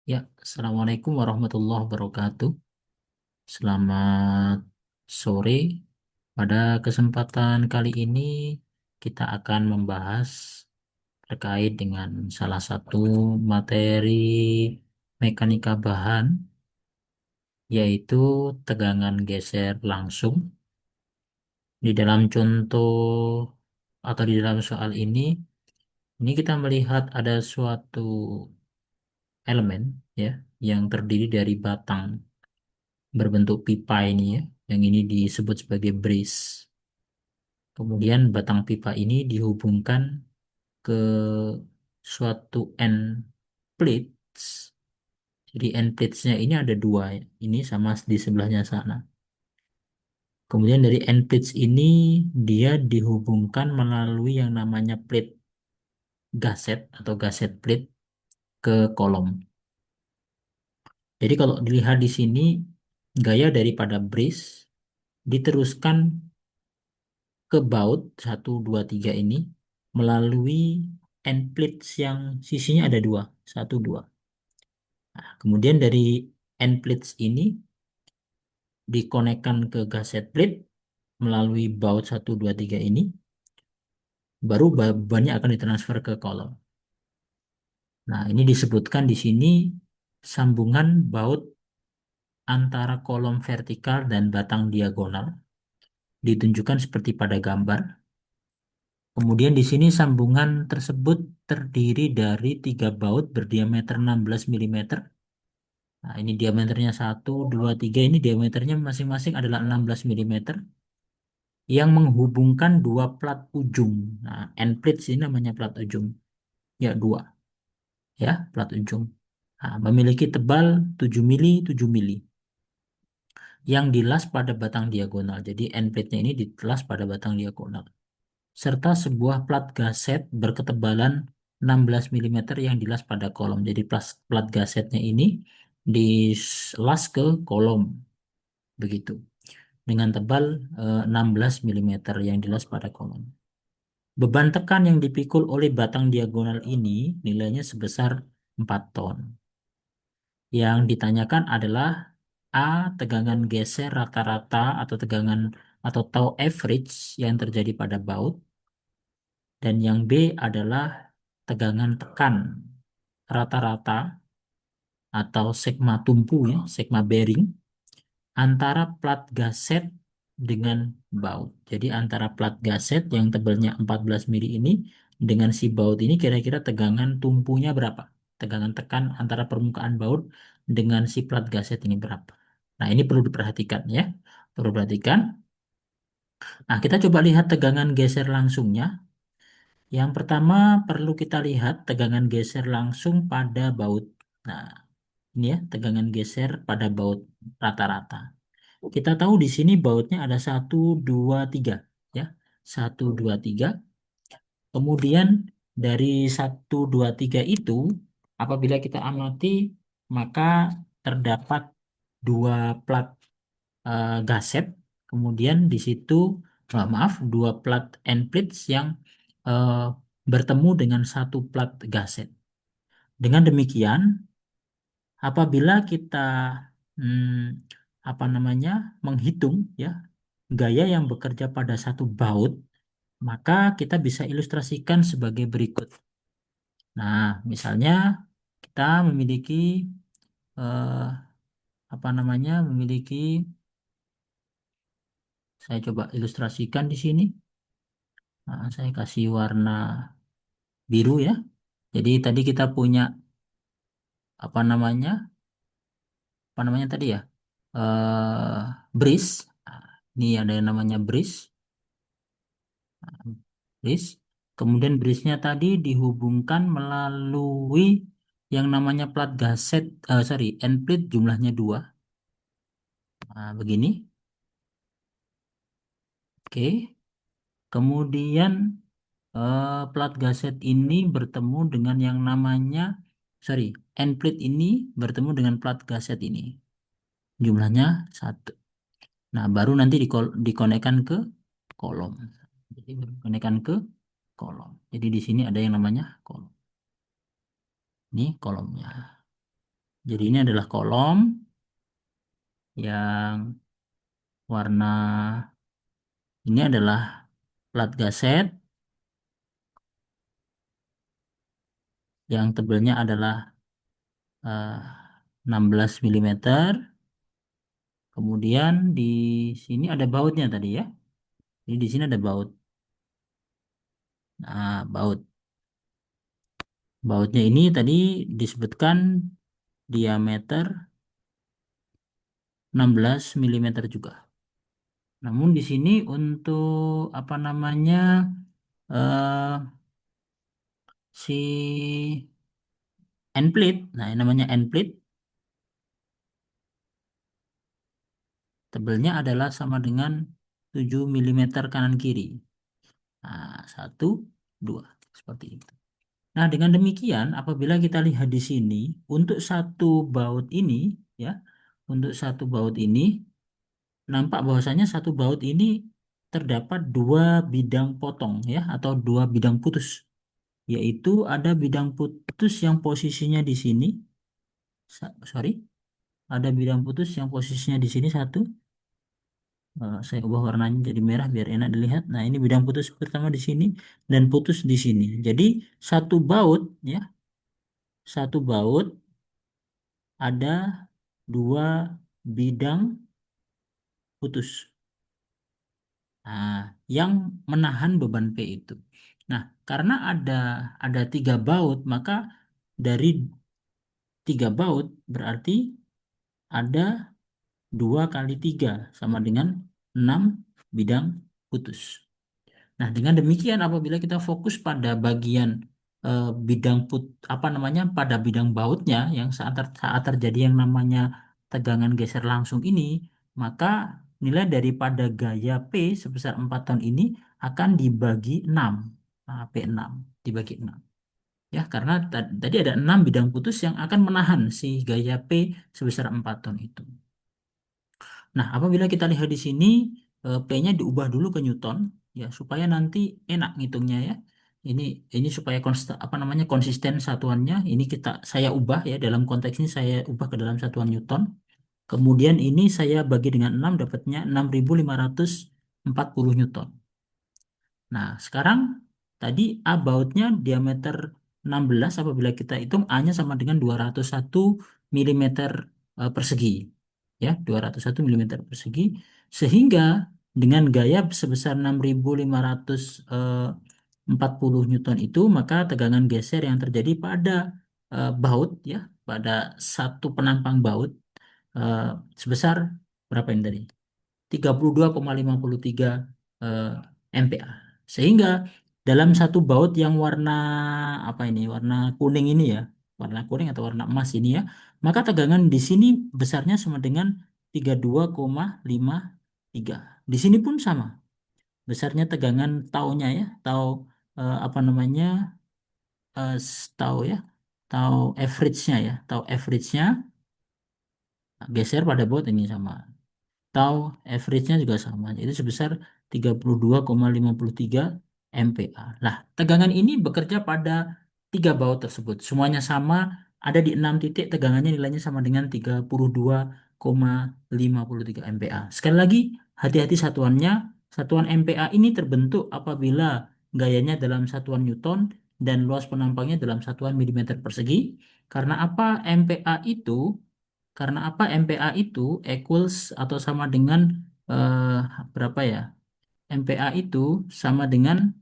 Ya, Assalamualaikum warahmatullahi wabarakatuh. Selamat sore. Pada kesempatan kali ini kita akan membahas terkait dengan salah satu materi mekanika bahan, yaitu tegangan geser langsung. Di dalam contoh atau di dalam soal ini kita melihat ada suatu elemen ya yang terdiri dari batang berbentuk pipa ini ya, yang ini disebut sebagai brace. Kemudian batang pipa ini dihubungkan ke suatu end plates. Jadi end platesnya ini ada dua, ini sama di sebelahnya sana. Kemudian dari end plates ini dia dihubungkan melalui yang namanya plate gasket atau gasket plate ke kolom. Jadi kalau dilihat di sini gaya daripada brace diteruskan ke baut 1, 2, 3 ini melalui end plates yang sisinya ada dua, 1, 2. Nah, kemudian dari end plates ini dikonekkan ke gasket plate melalui baut 1, 2, 3 ini, baru bebannya akan ditransfer ke kolom. Nah, ini disebutkan di sini sambungan baut antara kolom vertikal dan batang diagonal, ditunjukkan seperti pada gambar. Kemudian di sini sambungan tersebut terdiri dari 3 baut berdiameter 16 mm. Nah, ini diameternya 1, 2, 3, ini diameternya masing-masing adalah 16 mm yang menghubungkan dua plat ujung. Nah, end plate ini namanya plat ujung. Ya, dua. Ya, plat ujung. Nah, memiliki tebal 7 mili, 7 mili yang dilas pada batang diagonal. Jadi end plate-nya ini dilas pada batang diagonal, serta sebuah plat gaset berketebalan 16 mm yang dilas pada kolom. Jadi plat gasetnya ini dilas ke kolom begitu dengan tebal 16 mm yang dilas pada kolom. Beban tekan yang dipikul oleh batang diagonal ini nilainya sebesar 4 ton. Yang ditanyakan adalah A. Tegangan geser rata-rata atau tegangan atau tau average yang terjadi pada baut. Dan yang B adalah tegangan tekan rata-rata atau sigma tumpu ya, sigma bearing antara plat gaset dengan baut. Jadi antara plat gaset yang tebalnya 14 mili ini dengan si baut ini kira-kira tegangan tumpunya berapa? Tegangan tekan antara permukaan baut dengan si plat gaset ini berapa? Nah, ini perlu diperhatikan ya. Perlu diperhatikan. Nah, kita coba lihat tegangan geser langsungnya. Yang pertama perlu kita lihat tegangan geser langsung pada baut. Nah, ini ya tegangan geser pada baut rata-rata. Kita tahu di sini bautnya ada 1, 2, 3 ya. 1, 2, 3. Kemudian dari 1, 2, 3 itu apabila kita amati maka terdapat dua plat gaset. Kemudian di situ maaf dua plat end plates yang eh, bertemu dengan satu plat gaset. Dengan demikian, apabila kita hmm, apa namanya menghitung ya gaya yang bekerja pada satu baut, maka kita bisa ilustrasikan sebagai berikut. Nah, misalnya kita memiliki eh, apa namanya memiliki, saya coba ilustrasikan di sini. Nah, saya kasih warna biru ya. Jadi tadi kita punya apa namanya apa namanya tadi ya bris. Nah, ini ada yang namanya bris. Bris. Kemudian brisnya tadi dihubungkan melalui yang namanya plat gaset, sorry, end plate jumlahnya dua. Nah, begini. Oke. Kemudian plat gaset ini bertemu dengan yang namanya, sorry, end plate ini bertemu dengan plat gaset ini. Jumlahnya satu. Nah, baru nanti dikonekkan ke kolom. Jadi dikonekkan ke kolom. Jadi di sini ada yang namanya kolom. Ini kolomnya. Jadi ini adalah kolom yang warna ini adalah plat gaset yang tebelnya adalah 16 mm. Kemudian di sini ada bautnya tadi ya. Jadi di sini ada baut. Nah, bautnya ini tadi disebutkan diameter 16 mm juga. Namun di sini untuk apa namanya eh, si end plate, nah yang namanya end plate tebelnya adalah sama dengan 7 mm kanan kiri. Nah, satu, dua, seperti itu. Nah, dengan demikian, apabila kita lihat di sini, untuk satu baut ini, ya, untuk satu baut ini, nampak bahwasanya satu baut ini terdapat dua bidang potong, ya, atau dua bidang putus, yaitu ada bidang putus yang posisinya di sini, sorry, ada bidang putus yang posisinya di sini satu. Saya ubah warnanya jadi merah biar enak dilihat. Nah, ini bidang putus pertama di sini dan putus di sini. Jadi satu baut, ya, satu baut ada dua bidang putus. Nah, yang menahan beban P itu. Nah, karena ada tiga baut, maka dari tiga baut berarti ada dua kali tiga sama dengan 6 bidang putus. Nah, dengan demikian apabila kita fokus pada bagian bidang apa namanya pada bidang bautnya yang saat terjadi yang namanya tegangan geser langsung ini, maka nilai daripada gaya P sebesar 4 ton ini akan dibagi 6. Nah, P6 dibagi 6. Ya, karena tadi ada 6 bidang putus yang akan menahan si gaya P sebesar 4 ton itu. Nah, apabila kita lihat di sini P-nya diubah dulu ke Newton ya supaya nanti enak ngitungnya ya. Ini ini supaya apa namanya konsisten satuannya. Ini saya ubah ya dalam konteks ini saya ubah ke dalam satuan Newton. Kemudian ini saya bagi dengan 6 dapatnya 6.540 Newton. Nah, sekarang tadi A bautnya diameter 16 apabila kita hitung A-nya sama dengan 201 mm persegi. Ya, 201 mm persegi sehingga dengan gaya sebesar 6.540 Newton itu maka tegangan geser yang terjadi pada baut ya, pada satu penampang baut eh, sebesar berapa ini tadi? 32,53 eh, MPa. Sehingga dalam satu baut yang warna apa ini, warna kuning ini ya, warna kuning atau warna emas ini ya, maka tegangan di sini besarnya sama dengan 32,53. Di sini pun sama, besarnya tegangan taunya ya, tau apa namanya, tau ya, tau average-nya ya, tau average-nya geser pada baut ini sama. Tau average-nya juga sama, yaitu sebesar 32,53 MPa. Nah, tegangan ini bekerja pada tiga baut tersebut. Semuanya sama, ada di 6 titik, tegangannya nilainya sama dengan 32,53 MPa. Sekali lagi, hati-hati satuannya. Satuan MPa ini terbentuk apabila gayanya dalam satuan Newton dan luas penampangnya dalam satuan milimeter persegi. Karena apa? Karena apa MPa itu equals atau sama dengan eh, berapa ya? MPa itu sama dengan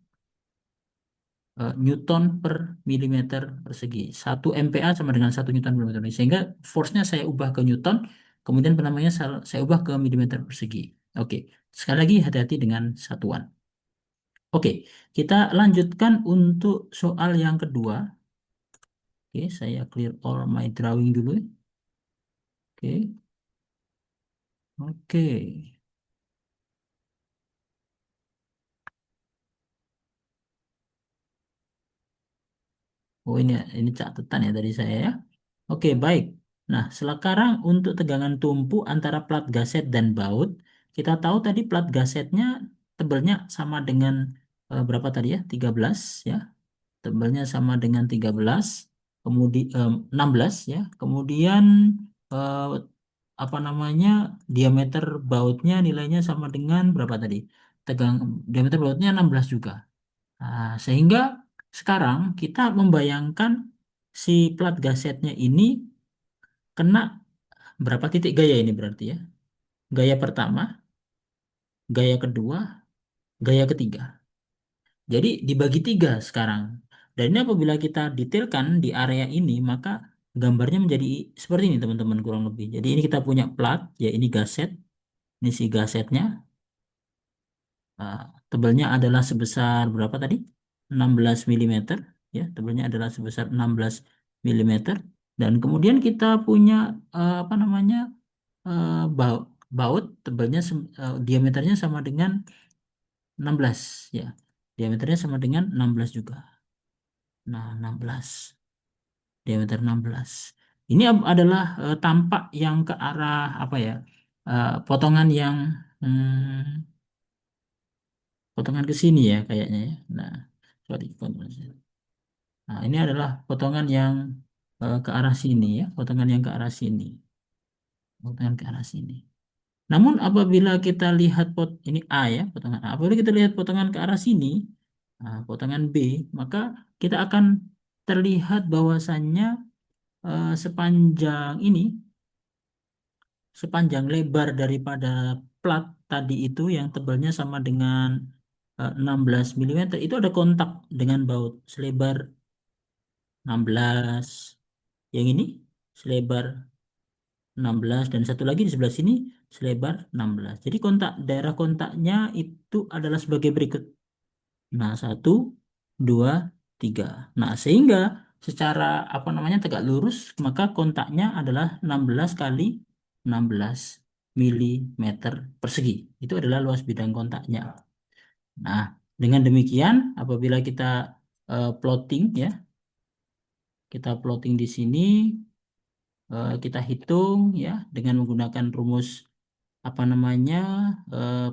Newton per milimeter persegi. Satu MPa sama dengan satu Newton per milimeter persegi. Sehingga force-nya saya ubah ke Newton, kemudian penamanya saya ubah ke milimeter persegi. Oke, sekali lagi hati-hati dengan satuan. Oke, kita lanjutkan untuk soal yang kedua. Oke, saya clear all my drawing dulu. Oke, oke. Oh ini catatan ya dari saya ya. Oke baik. Nah sekarang untuk tegangan tumpu antara plat gaset dan baut, kita tahu tadi plat gasetnya tebelnya sama dengan berapa tadi ya? 13 ya. Tebelnya sama dengan 13. kemudian 16 ya, kemudian eh, apa namanya, diameter bautnya nilainya sama dengan berapa tadi? Tegang diameter bautnya 16 juga. Nah, sehingga sekarang kita membayangkan si plat gasetnya ini kena berapa titik gaya ini berarti ya? Gaya pertama, gaya kedua, gaya ketiga. Jadi dibagi tiga sekarang. Dan ini apabila kita detailkan di area ini, maka gambarnya menjadi seperti ini teman-teman kurang lebih. Jadi ini kita punya plat, ya ini gaset, ini si gasetnya. Ah, tebalnya adalah sebesar berapa tadi? 16 milimeter, ya, tebalnya adalah sebesar 16 milimeter. Dan kemudian kita punya apa namanya? Baut, baut tebalnya diameternya sama dengan 16 ya. Diameternya sama dengan 16 juga. Nah, 16 diameter 16. Ini adalah tampak yang ke arah apa ya? Potongan yang potongan ke sini ya kayaknya ya. Nah, sorry. Nah, ini adalah potongan yang ke arah sini ya, potongan yang ke arah sini, potongan ke arah sini. Namun apabila kita lihat ini A ya, potongan A. Apabila kita lihat potongan ke arah sini, nah, potongan B, maka kita akan terlihat bahwasannya sepanjang ini, sepanjang lebar daripada plat tadi itu yang tebalnya sama dengan 16 milimeter itu ada kontak dengan baut selebar 16. Yang ini selebar 16 dan satu lagi di sebelah sini selebar 16. Jadi kontak daerah kontaknya itu adalah sebagai berikut. Nah, satu, dua, tiga. Nah, sehingga secara apa namanya tegak lurus, maka kontaknya adalah 16 kali 16 milimeter persegi. Itu adalah luas bidang kontaknya. Nah, dengan demikian, apabila kita plotting ya, kita plotting di sini, kita hitung ya dengan menggunakan rumus apa namanya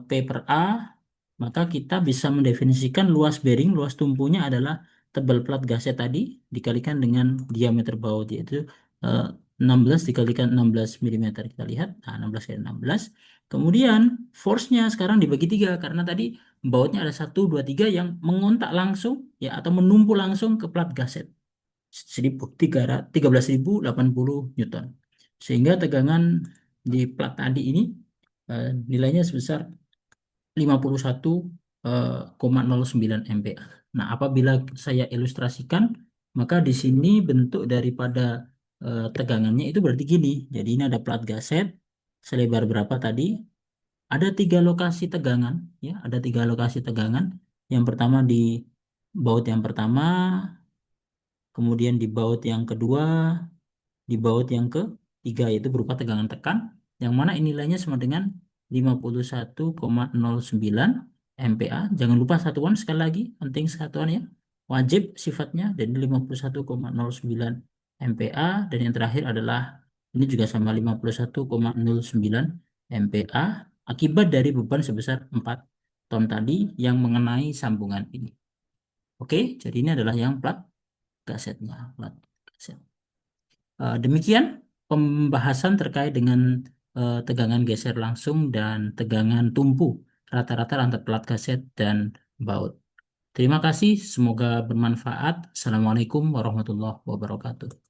P per A, maka kita bisa mendefinisikan luas bearing, luas tumpunya adalah tebal plat gasnya tadi dikalikan dengan diameter baut yaitu eh, 16 dikalikan 16 milimeter. Kita lihat, nah 16 kali 16. Kemudian force-nya sekarang dibagi tiga karena tadi bautnya ada satu 2 3 yang mengontak langsung ya atau menumpu langsung ke plat gaset 13.080 Newton. Sehingga tegangan di plat tadi ini nilainya sebesar 51,09 MPa. Nah, apabila saya ilustrasikan, maka di sini bentuk daripada tegangannya itu berarti gini. Jadi ini ada plat gaset selebar berapa tadi? Ada tiga lokasi tegangan, ya, ada tiga lokasi tegangan. Yang pertama di baut yang pertama, kemudian di baut yang kedua, di baut yang ketiga yaitu berupa tegangan tekan yang mana ini nilainya sama dengan 51,09 MPa. Jangan lupa satuan sekali lagi, penting satuan ya. Wajib sifatnya dan 51,09 MPa dan yang terakhir adalah ini juga sama 51,09 MPa akibat dari beban sebesar 4 ton tadi yang mengenai sambungan ini. Oke, jadi ini adalah yang plat gasetnya, plat gaset. Demikian pembahasan terkait dengan tegangan geser langsung dan tegangan tumpu rata-rata antara plat kaset dan baut. Terima kasih, semoga bermanfaat. Assalamualaikum warahmatullahi wabarakatuh.